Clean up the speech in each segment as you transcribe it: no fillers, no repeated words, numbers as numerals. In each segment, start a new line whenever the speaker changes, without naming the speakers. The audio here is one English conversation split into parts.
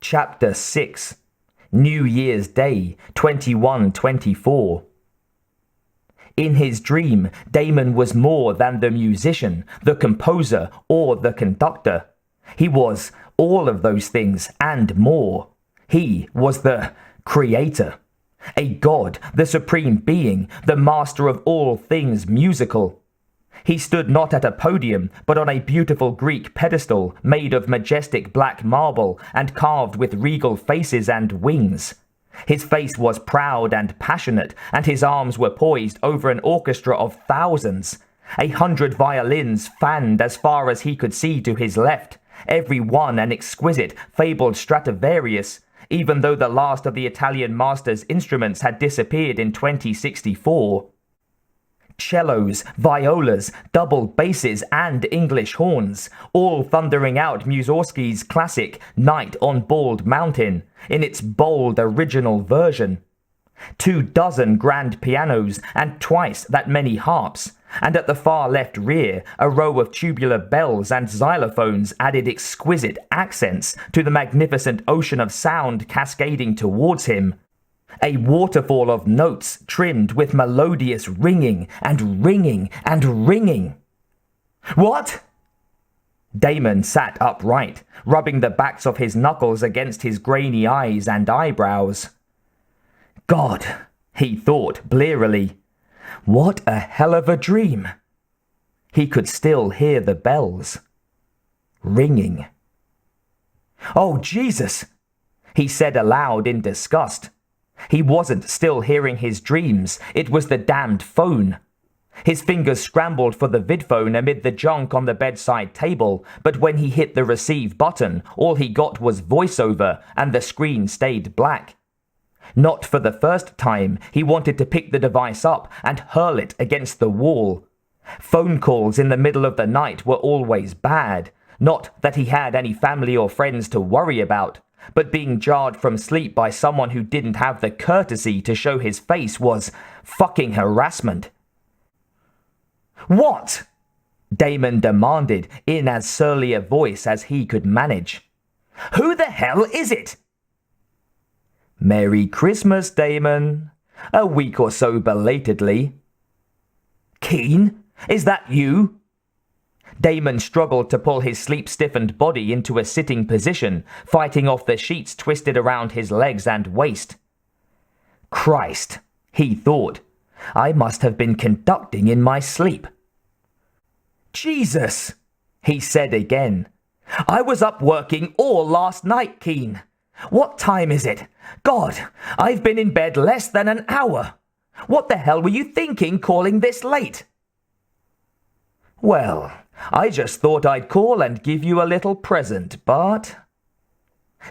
Chapter 6. New Year's Day, 2124. In his dream, Damon was more than the musician, the composer, or the conductor. He was all of those things and more. He was the creator. A god, the supreme being, the master of all things musical. He stood not at a podium, but on a beautiful Greek pedestal made of majestic black marble and carved with regal faces and wings. His face was proud and passionate, and his arms were poised over an orchestra of thousands. 100 violins fanned as far as he could see to his left, every one an exquisite, fabled Stradivarius, even though the last of the Italian master's instruments had disappeared in 2064. Cellos, violas, double basses, and English horns, all thundering out Mussorgsky's classic Night on Bald Mountain in its bold original version. 24 grand pianos and twice that many harps, and at the far left rear, a row of tubular bells and xylophones added exquisite accents to the magnificent ocean of sound cascading towards him. A waterfall of notes trimmed with melodious ringing and ringing and ringing. What? Damon sat upright, rubbing the backs of his knuckles against his grainy eyes and eyebrows. God, he thought blearily. What a hell of a dream. He could still hear the bells. Ringing. Oh, Jesus! He said aloud in disgust. He wasn't still hearing his dreams, it was the damned phone. His fingers scrambled for the vidphone amid the junk on the bedside table, but when he hit the receive button, all he got was voiceover, and the screen stayed black. Not for the first time, he wanted to pick the device up and hurl it against the wall. Phone calls in the middle of the night were always bad. Not that he had any family or friends to worry about, but being jarred from sleep by someone who didn't have the courtesy to show his face was fucking harassment. What? Damon demanded in as surly a voice as he could manage. Who the hell is it? Merry Christmas, Damon. A week or so belatedly. Keen? Is that you? Damon struggled to pull his sleep-stiffened body into a sitting position, fighting off the sheets twisted around his legs and waist. Christ, he thought. I must have been conducting in my sleep. Jesus, he said again. I was up working all last night, Keen. What time is it? God, I've been in bed less than an hour. What the hell were you thinking calling this late? Well, I just thought I'd call and give you a little present, but...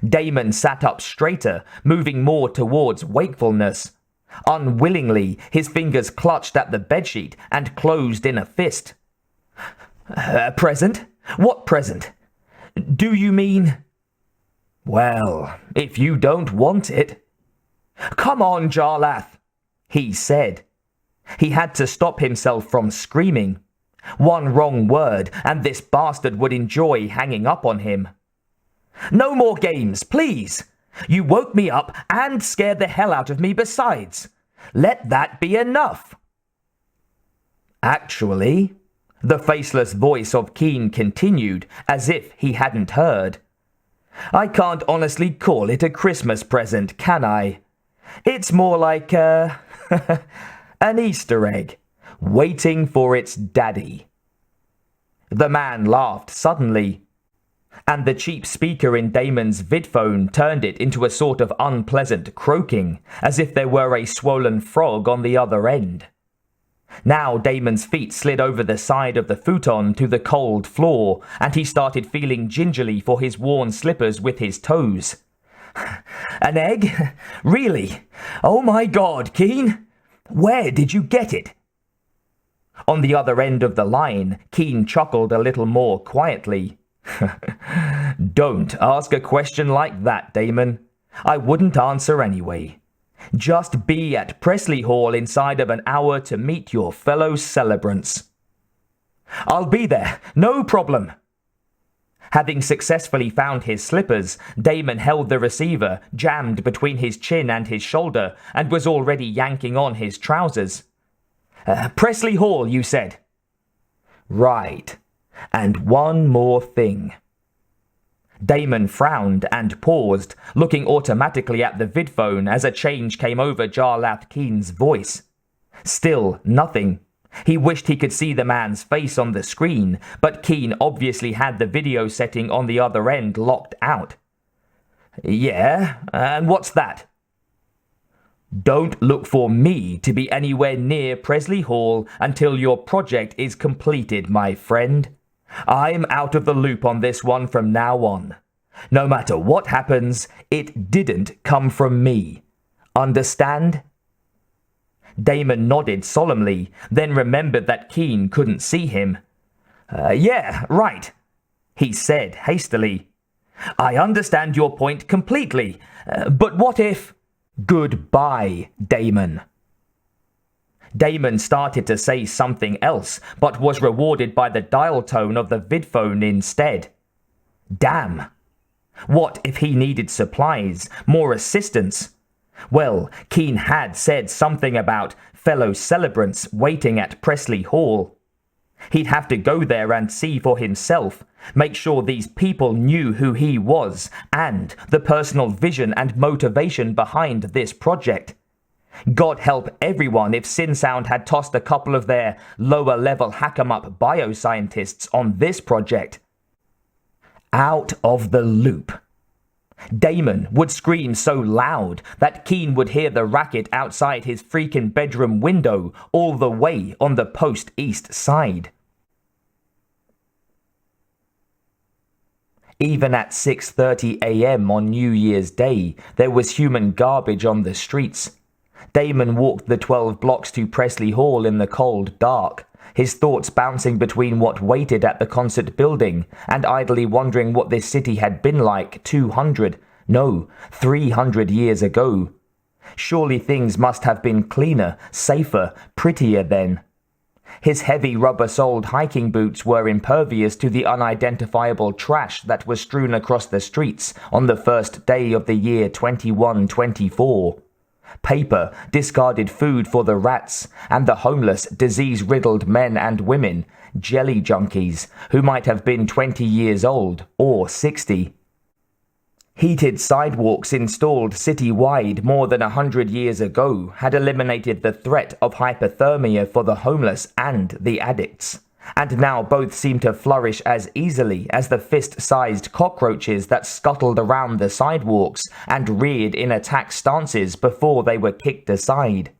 Damon sat up straighter, moving more towards wakefulness. Unwillingly, his fingers clutched at the bedsheet and closed in a fist. A present? What present? Do you mean... Well, if you don't want it... Come on, Jarlath, he said. He had to stop himself from screaming. One wrong word, and this bastard would enjoy hanging up on him. No more games, please. You woke me up and scared the hell out of me besides. Let that be enough. Actually, the faceless voice of Keen continued, as if he hadn't heard. I can't honestly call it a Christmas present, can I? It's more like an Easter egg. Waiting for its daddy. The man laughed suddenly, and the cheap speaker in Damon's vidphone turned it into a sort of unpleasant croaking, as if there were a swollen frog on the other end. Now Damon's feet slid over the side of the futon to the cold floor, and he started feeling gingerly for his worn slippers with his toes. An egg? Really? Oh my God, Keen! Where did you get it? On the other end of the line, Keen chuckled a little more quietly. Don't ask a question like that, Damon. I wouldn't answer anyway. Just be at Presley Hall inside of an hour to meet your fellow celebrants. I'll be there, no problem. Having successfully found his slippers, Damon held the receiver jammed between his chin and his shoulder and was already yanking on his trousers. Presley Hall, you said? Right. And one more thing. Damon frowned and paused, looking automatically at the vidphone as a change came over Jarlath Keen's voice. Still nothing. He wished he could see the man's face on the screen, but Keen obviously had the video setting on the other end locked out. Yeah, and what's that? Don't look for me to be anywhere near Presley Hall until your project is completed, my friend. I'm out of the loop on this one from now on. No matter what happens, it didn't come from me. Understand? Damon nodded solemnly, then remembered that Keen couldn't see him. Yeah, right, he said hastily. I understand your point completely, but what if... Goodbye, Damon. Damon started to say something else, but was rewarded by the dial tone of the vidphone instead. Damn. What if he needed supplies, more assistance? Well, Keen had said something about fellow celebrants waiting at Presley Hall. He'd have to go there and see for himself, make sure these people knew who he was and the personal vision and motivation behind this project. God help everyone if Synsound had tossed a couple of their lower-level hack-em-up bioscientists on this project. Out of the loop. Damon would scream so loud that Keen would hear the racket outside his freaking bedroom window all the way on the post-east side. Even at 6:30 a.m. on New Year's Day, there was human garbage on the streets. Damon walked the 12 blocks to Presley Hall in the cold dark, his thoughts bouncing between what waited at the concert building and idly wondering what this city had been like 300 years ago. Surely things must have been cleaner, safer, prettier then. His heavy rubber-soled hiking boots were impervious to the unidentifiable trash that was strewn across the streets on the first day of the year 2124. Paper, discarded food for the rats, and the homeless, disease-riddled men and women, jelly junkies, who might have been 20 years old or 60. Heated sidewalks installed city-wide more than 100 years ago had eliminated the threat of hypothermia for the homeless and the addicts, and now both seemed to flourish as easily as the fist-sized cockroaches that scuttled around the sidewalks and reared in attack stances before they were kicked aside.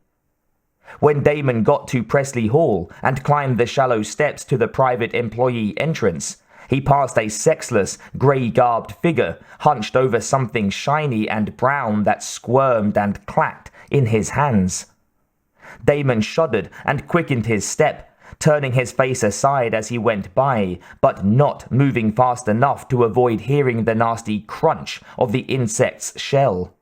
When Damon got to Presley Hall and climbed the shallow steps to the private employee entrance, he passed a sexless, grey-garbed figure hunched over something shiny and brown that squirmed and clacked in his hands. Damon shuddered and quickened his step, turning his face aside as he went by, but not moving fast enough to avoid hearing the nasty crunch of the insect's shell.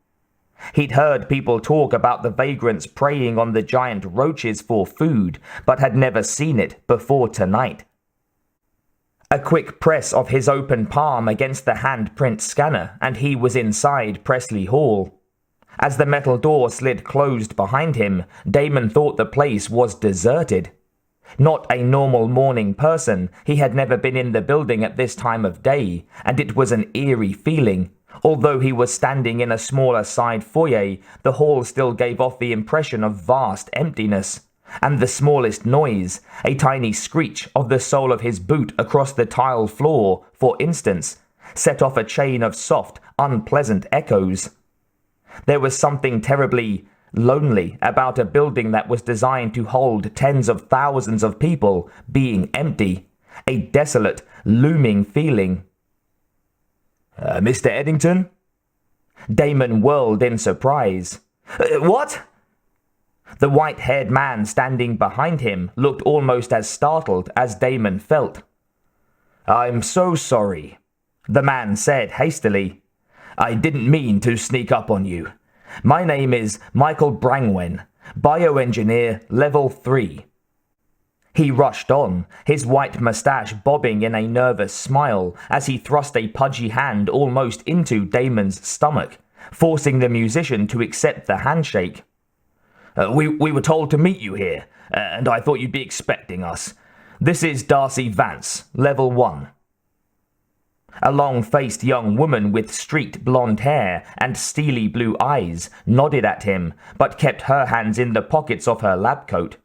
He'd heard people talk about the vagrants preying on the giant roaches for food, but had never seen it before tonight. A quick press of his open palm against the handprint scanner, and he was inside Presley Hall. As the metal door slid closed behind him, Damon thought the place was deserted. Not a normal morning person, he had never been in the building at this time of day, and it was an eerie feeling. Although he was standing in a smaller side foyer, the hall still gave off the impression of vast emptiness. And the smallest noise, a tiny screech of the sole of his boot across the tile floor, for instance, set off a chain of soft, unpleasant echoes. There was something terribly lonely about a building that was designed to hold tens of thousands of people being empty, a desolate, looming feeling. Mr. Eddington? Damon whirled in surprise. What? The white-haired man standing behind him looked almost as startled as Damon felt. I'm so sorry, the man said hastily. I didn't mean to sneak up on you. My name is Michael Brangwen, bioengineer level 3. He rushed on, his white moustache bobbing in a nervous smile as he thrust a pudgy hand almost into Damon's stomach, forcing the musician to accept the handshake. We were told to meet you here, and I thought you'd be expecting us. This is Darcy Vance, Level 1. A long-faced young woman with streaked blonde hair and steely blue eyes nodded at him, but kept her hands in the pockets of her lab coat.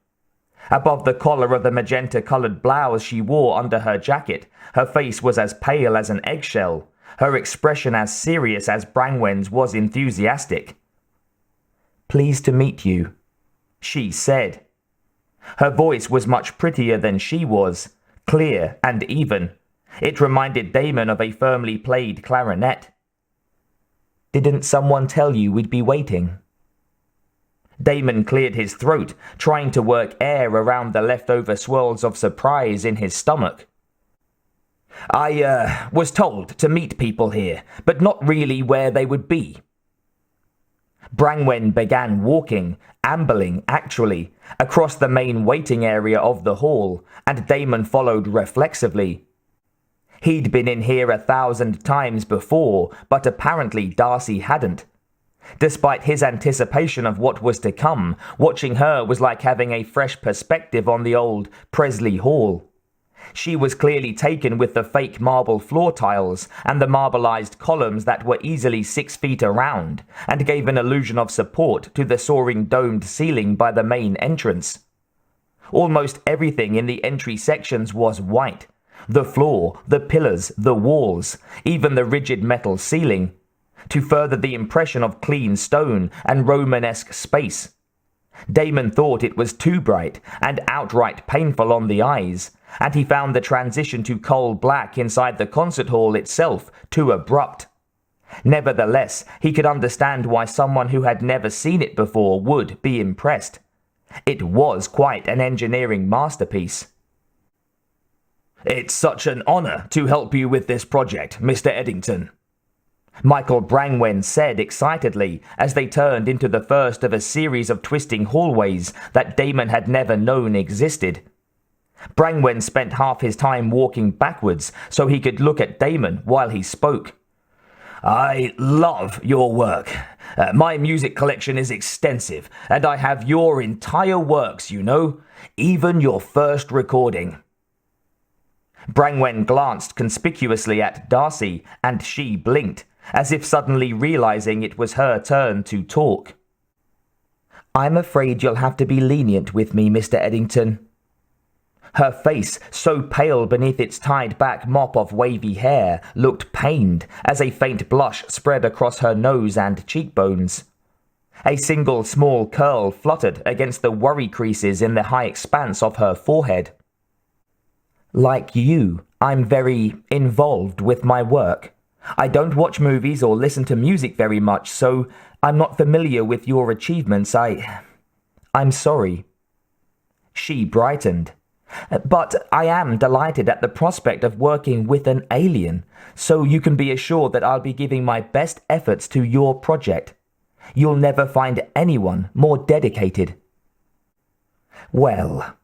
Above the collar of the magenta-coloured blouse she wore under her jacket, her face was as pale as an eggshell, her expression as serious as Brangwen's was enthusiastic. "Pleased to meet you," she said. Her voice was much prettier than she was, clear and even. It reminded Damon of a firmly played clarinet. "Didn't someone tell you we'd be waiting?" Damon cleared his throat, trying to work air around the leftover swirls of surprise in his stomach. I was told to meet people here, but not really where they would be." Brangwen began walking, ambling actually, across the main waiting area of the hall, and Damon followed reflexively. He'd been in here 1,000 times before, but apparently Darcy hadn't. Despite his anticipation of what was to come, watching her was like having a fresh perspective on the old Presley Hall. She was clearly taken with the fake marble floor tiles and the marbleized columns that were easily 6 feet around, and gave an illusion of support to the soaring domed ceiling by the main entrance. Almost everything in the entry sections was white. The floor, the pillars, the walls, even the rigid metal ceiling, to further the impression of clean stone and Romanesque space. Damon thought it was too bright and outright painful on the eyes, and he found the transition to coal black inside the concert hall itself too abrupt. Nevertheless, he could understand why someone who had never seen it before would be impressed. It was quite an engineering masterpiece. "It's such an honor to help you with this project, Mr. Eddington," Michael Brangwen said excitedly as they turned into the first of a series of twisting hallways that Damon had never known existed. Brangwen spent half his time walking backwards so he could look at Damon while he spoke. "I love your work. My music collection is extensive, and I have your entire works, you know, even your first recording." Brangwen glanced conspicuously at Darcy, and she blinked, as if suddenly realizing it was her turn to talk. "I'm afraid you'll have to be lenient with me, Mr. Eddington." Her face, so pale beneath its tied-back mop of wavy hair, looked pained as a faint blush spread across her nose and cheekbones. A single small curl fluttered against the worry creases in the high expanse of her forehead. "Like you, I'm very involved with my work. I don't watch movies or listen to music very much, so I'm not familiar with your achievements. I'm sorry." She brightened. "But I am delighted at the prospect of working with an alien, so you can be assured that I'll be giving my best efforts to your project. You'll never find anyone more dedicated." Well,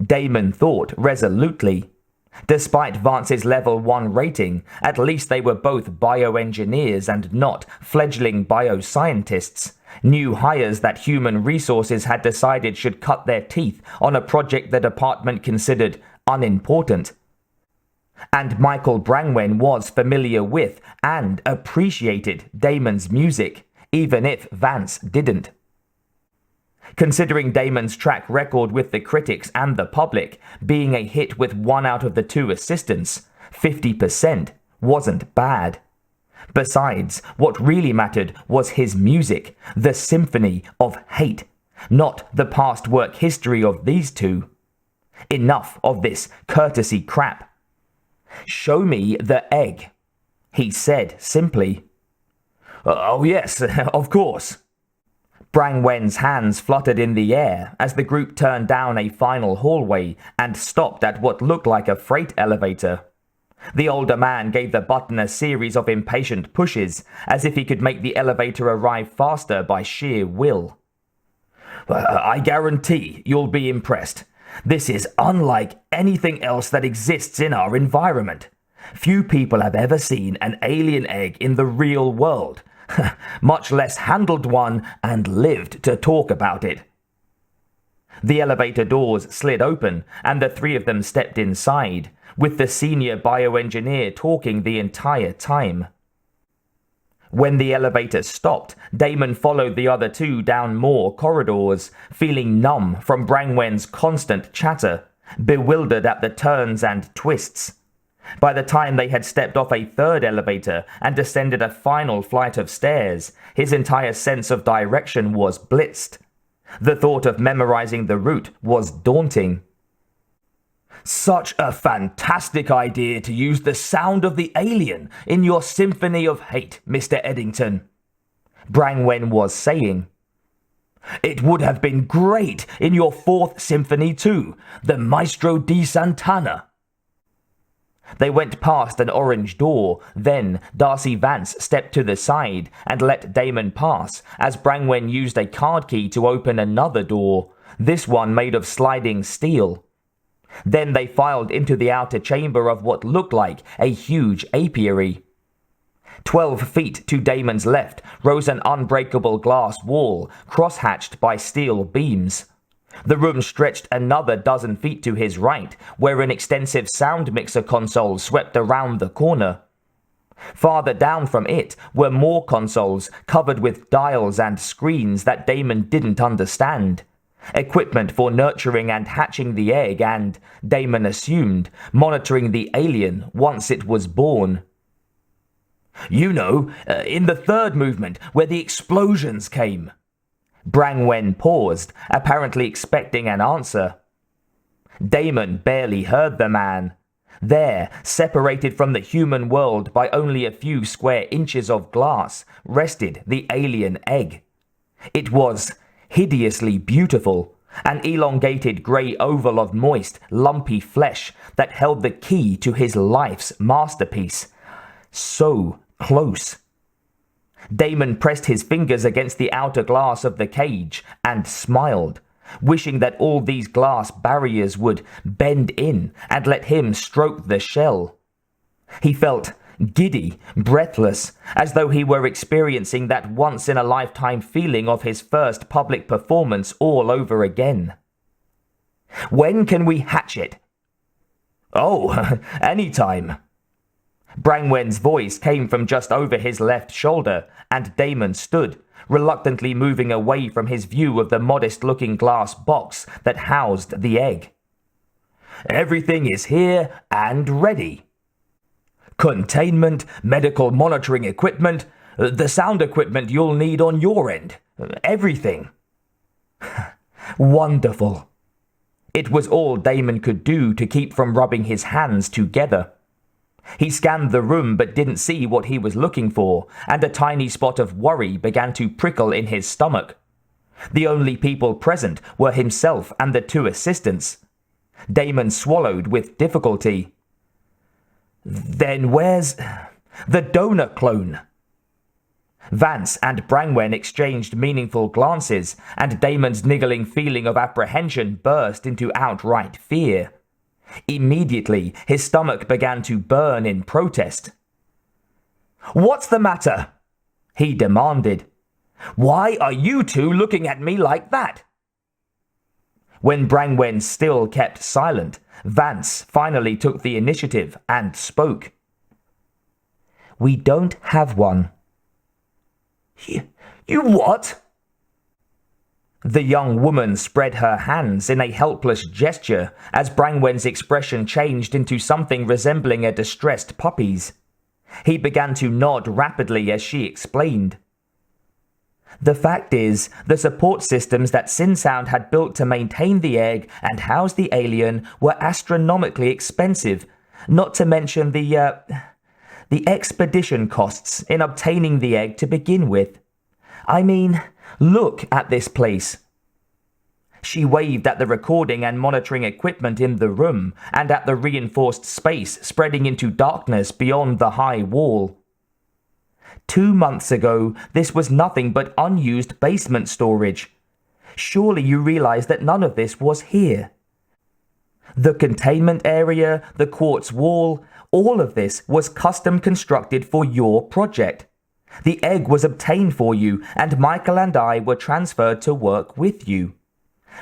Damon thought resolutely. Despite Vance's level 1 rating, at least they were both bioengineers and not fledgling bioscientists, new hires that human resources had decided should cut their teeth on a project the department considered unimportant. And Michael Brangwen was familiar with and appreciated Damon's music, even if Vance didn't. Considering Damon's track record with the critics and the public, being a hit with 1 out of the 2 assistants, 50%, wasn't bad. Besides, what really mattered was his music, the Symphony of Hate, not the past work history of these two. Enough of this courtesy crap. "Show me the egg," he said simply. "Oh yes, of course." Brangwen's hands fluttered in the air as the group turned down a final hallway and stopped at what looked like a freight elevator. The older man gave the button a series of impatient pushes, as if he could make the elevator arrive faster by sheer will. "I guarantee you'll be impressed. This is unlike anything else that exists in our environment. Few people have ever seen an alien egg in the real world, much less handled one and lived to talk about it. The elevator doors slid open, and the three of them stepped inside, with the senior bioengineer talking the entire time. When the elevator stopped, Damon followed the other two down more corridors, feeling numb from Brangwen's constant chatter, bewildered at the turns and twists. By the time they had stepped off a third elevator and descended a final flight of stairs, his entire sense of direction was blitzed. The thought of memorizing the route was daunting. Such a fantastic idea to use the sound of the alien in your Symphony of Hate, Mr. Eddington, Brangwen was saying. It would have been great in your Fourth Symphony too, the Maestro di Santana. They went past an orange door, then Darcy Vance stepped to the side and let Damon pass as Brangwen used a card key to open another door, this one made of sliding steel. Then they filed into the outer chamber of what looked like a huge apiary. 12 feet to Damon's left rose an unbreakable glass wall, crosshatched by steel beams. The room stretched another dozen feet to his right, where an extensive sound mixer console swept around the corner. Farther down from it were more consoles covered with dials and screens that Damon didn't understand. Equipment for nurturing and hatching the egg and, Damon assumed, monitoring the alien once it was born. You know, in the third movement, where the explosions came. Brangwen paused, apparently expecting an answer. Damon barely heard the man. There, separated from the human world by only a few square inches of glass, rested the alien egg. It was hideously beautiful, an elongated grey oval of moist, lumpy flesh that held the key to his life's masterpiece. So close. Damon pressed his fingers against the outer glass of the cage and smiled, wishing that all these glass barriers would bend in and let him stroke the shell. He felt giddy, breathless, as though he were experiencing that once-in-a-lifetime feeling of his first public performance all over again. When can we hatch it? Oh, anytime. Brangwen's voice came from just over his left shoulder, and Damon stood, reluctantly moving away from his view of the modest-looking glass box that housed the egg. Everything is here and ready. Containment, medical monitoring equipment, the sound equipment you'll need on your end. Everything. Wonderful. It was all Damon could do to keep from rubbing his hands together. He scanned the room but didn't see what he was looking for, and a tiny spot of worry began to prickle in his stomach. The only people present were himself and the two assistants. Damon swallowed with difficulty. Then where's the donor clone? Vance and Brangwen exchanged meaningful glances, and Damon's niggling feeling of apprehension burst into outright fear. Immediately, his stomach began to burn in protest. What's the matter? He demanded. Why are you two looking at me like that? When Brangwen still kept silent, Vance finally took the initiative and spoke. We don't have one. You what? The young woman spread her hands in a helpless gesture as Brangwen's expression changed into something resembling a distressed puppy's. He began to nod rapidly as she explained. The fact is, the support systems that Synsound had built to maintain the egg and house the alien were astronomically expensive, not to mention the expedition costs in obtaining the egg to begin with. I mean, look at this place. She waved at the recording and monitoring equipment in the room and at the reinforced space spreading into darkness beyond the high wall. 2 months ago, this was nothing but unused basement storage. Surely you realize that none of this was here. The containment area, the quartz wall, all of this was custom constructed for your project. The egg was obtained for you, and Michael and I were transferred to work with you.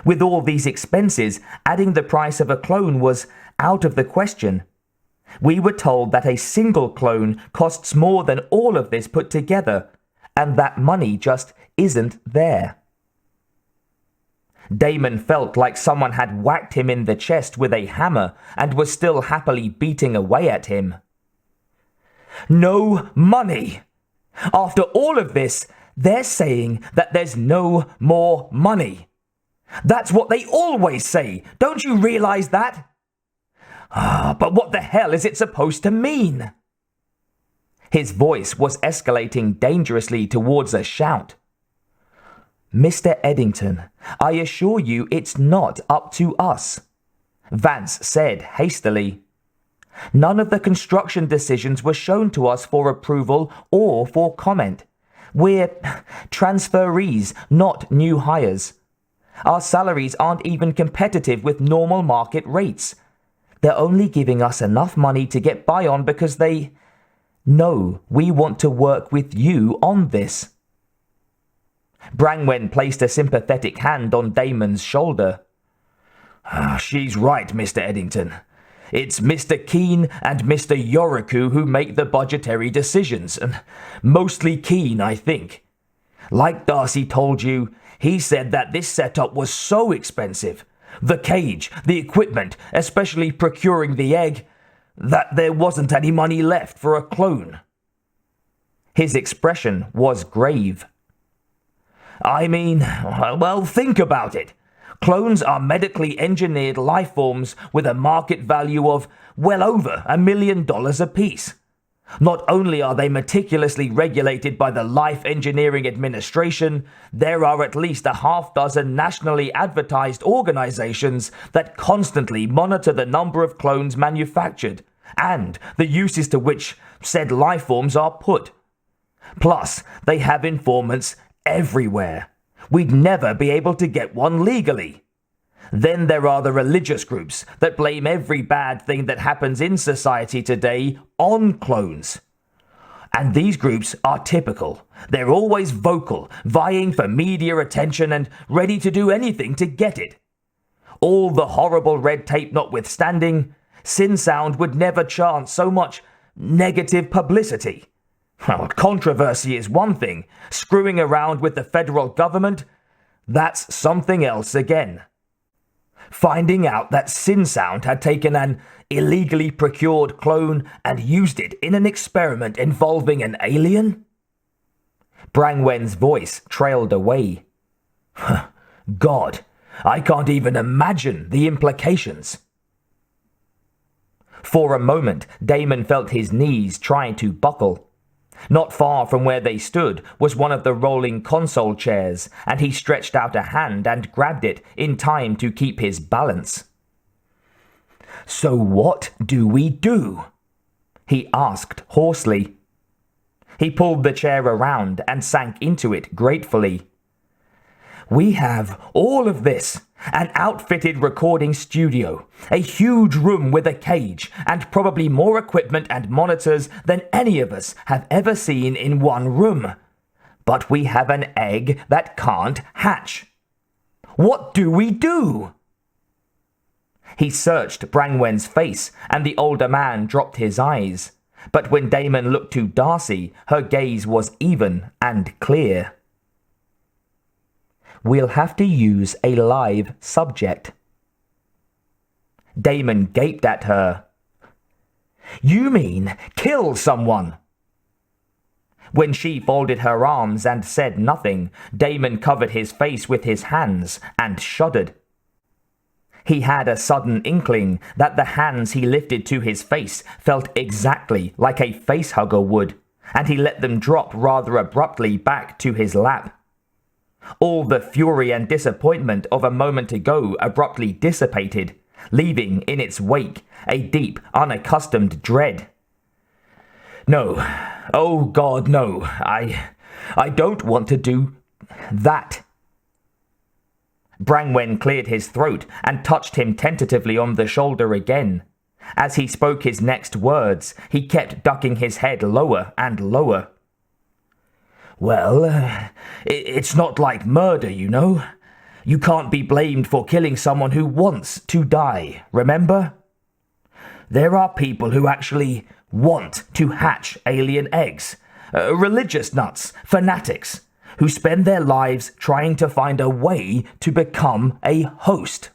With all these expenses, adding the price of a clone was out of the question. We were told that a single clone costs more than all of this put together, and that money just isn't there. Damon felt like someone had whacked him in the chest with a hammer and was still happily beating away at him. No money! After all of this, they're saying that there's no more money. That's what they always say. Don't you realize that? But what the hell is it supposed to mean? His voice was escalating dangerously towards a shout. Mr. Eddington, I assure you it's not up to us, Vance said hastily. None of the construction decisions were shown to us for approval or for comment. We're transferees, not new hires. Our salaries aren't even competitive with normal market rates. They're only giving us enough money to get by on because they know we want to work with you on this. Brangwen placed a sympathetic hand on Damon's shoulder. She's right, Mr. Eddington. It's Mr. Keane and Mr. Yoriku who make the budgetary decisions, and mostly Keane, I think. Like Darcy told you, he said that this setup was so expensive, the cage, the equipment, especially procuring the egg, that there wasn't any money left for a clone. His expression was grave. I mean, well, think about it. Clones are medically engineered life forms with a market value of well over $1 million apiece. Not only are they meticulously regulated by the Life Engineering Administration, there are at least a half dozen nationally advertised organizations that constantly monitor the number of clones manufactured and the uses to which said life forms are put. Plus, they have informants everywhere. We'd never be able to get one legally. Then there are the religious groups that blame every bad thing that happens in society today on clones. And these groups are typical. They're always vocal, vying for media attention and ready to do anything to get it. All the horrible red tape notwithstanding, Sin Sound would never chance so much negative publicity. Well, controversy is one thing. Screwing around with the federal government, that's something else again. Finding out that Sin Sound had taken an illegally procured clone and used it in an experiment involving an alien? Brangwen's voice trailed away. God, I can't even imagine the implications. For a moment, Damon felt his knees trying to buckle. Not far from where they stood was one of the rolling console chairs, and he stretched out a hand and grabbed it in time to keep his balance. So what do we do? He asked hoarsely. He pulled the chair around and sank into it gratefully. We have all of this, an outfitted recording studio, a huge room with a cage, and probably more equipment and monitors than any of us have ever seen in one room. But we have an egg that can't hatch. What do we do? He searched Brangwen's face, and the older man dropped his eyes. But when Damon looked to Darcy, her gaze was even and clear. We'll have to use a live subject. Damon gaped at her. You mean kill someone? When she folded her arms and said nothing, Damon covered his face with his hands and shuddered. He had a sudden inkling that the hands he lifted to his face felt exactly like a facehugger would, and he let them drop rather abruptly back to his lap. All the fury and disappointment of a moment ago abruptly dissipated, leaving in its wake a deep, unaccustomed dread. No, oh God, no, I don't want to do that. Brangwen cleared his throat and touched him tentatively on the shoulder again. As he spoke his next words, he kept ducking his head lower and lower. Well, it's not like murder, you know. You can't be blamed for killing someone who wants to die, remember? There are people who actually want to hatch alien eggs. Religious nuts, fanatics, who spend their lives trying to find a way to become a host.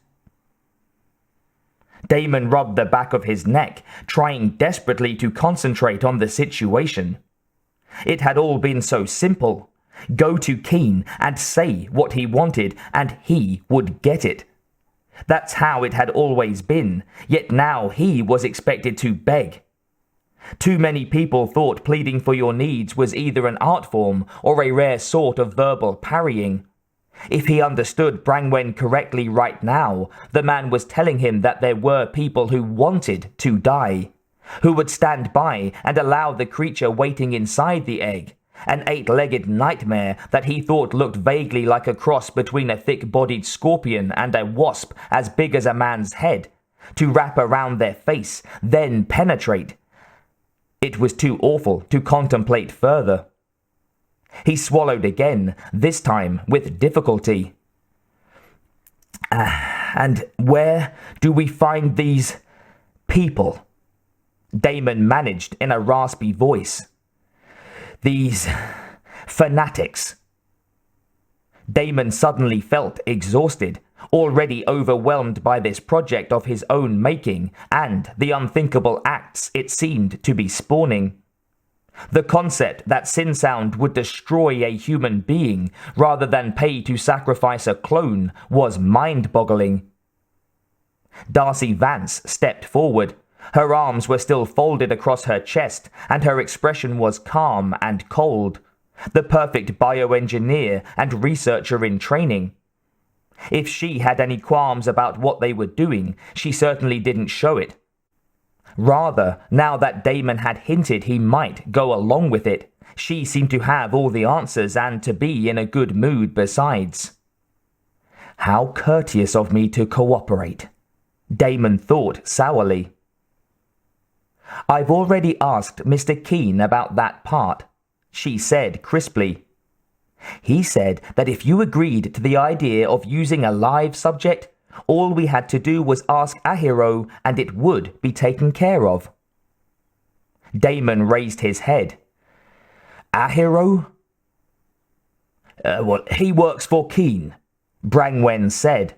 Damon rubbed the back of his neck, trying desperately to concentrate on the situation. It had all been so simple. Go to Keen and say what he wanted, and he would get it. That's how it had always been, yet now he was expected to beg. Too many people thought pleading for your needs was either an art form or a rare sort of verbal parrying. If he understood Brangwen correctly right now, the man was telling him that there were people who wanted to die, who would stand by and allow the creature waiting inside the egg, an 8-legged nightmare that he thought looked vaguely like a cross between a thick-bodied scorpion and a wasp as big as a man's head, to wrap around their face, then penetrate. It was too awful to contemplate further. He swallowed again, this time with difficulty. And where do we find these people? Damon managed in a raspy voice. These fanatics. Damon suddenly felt exhausted, already overwhelmed by this project of his own making and the unthinkable acts it seemed to be spawning. The concept that Sin Sound would destroy a human being rather than pay to sacrifice a clone was mind-boggling. Darcy Vance stepped forward. Her arms were still folded across her chest, and her expression was calm and cold. The perfect bioengineer and researcher in training. If she had any qualms about what they were doing, she certainly didn't show it. Rather, now that Damon had hinted he might go along with it, she seemed to have all the answers and to be in a good mood besides. How courteous of me to cooperate, Damon thought sourly. I've already asked Mr. Keen about that part, she said crisply. He said that if you agreed to the idea of using a live subject, all we had to do was ask Ahiro and it would be taken care of. Damon raised his head. Ahiro? Well, he works for Keen, Brangwen said.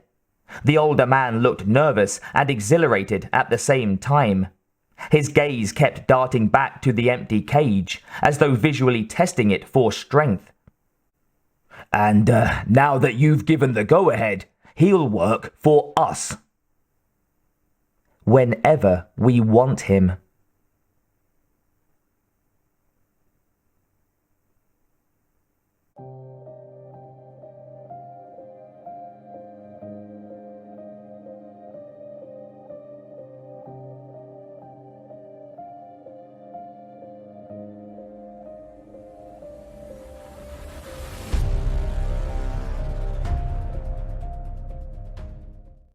The older man looked nervous and exhilarated at the same time. His gaze kept darting back to the empty cage, as though visually testing it for strength. And now that you've given the go-ahead, he'll work for us. Whenever we want him.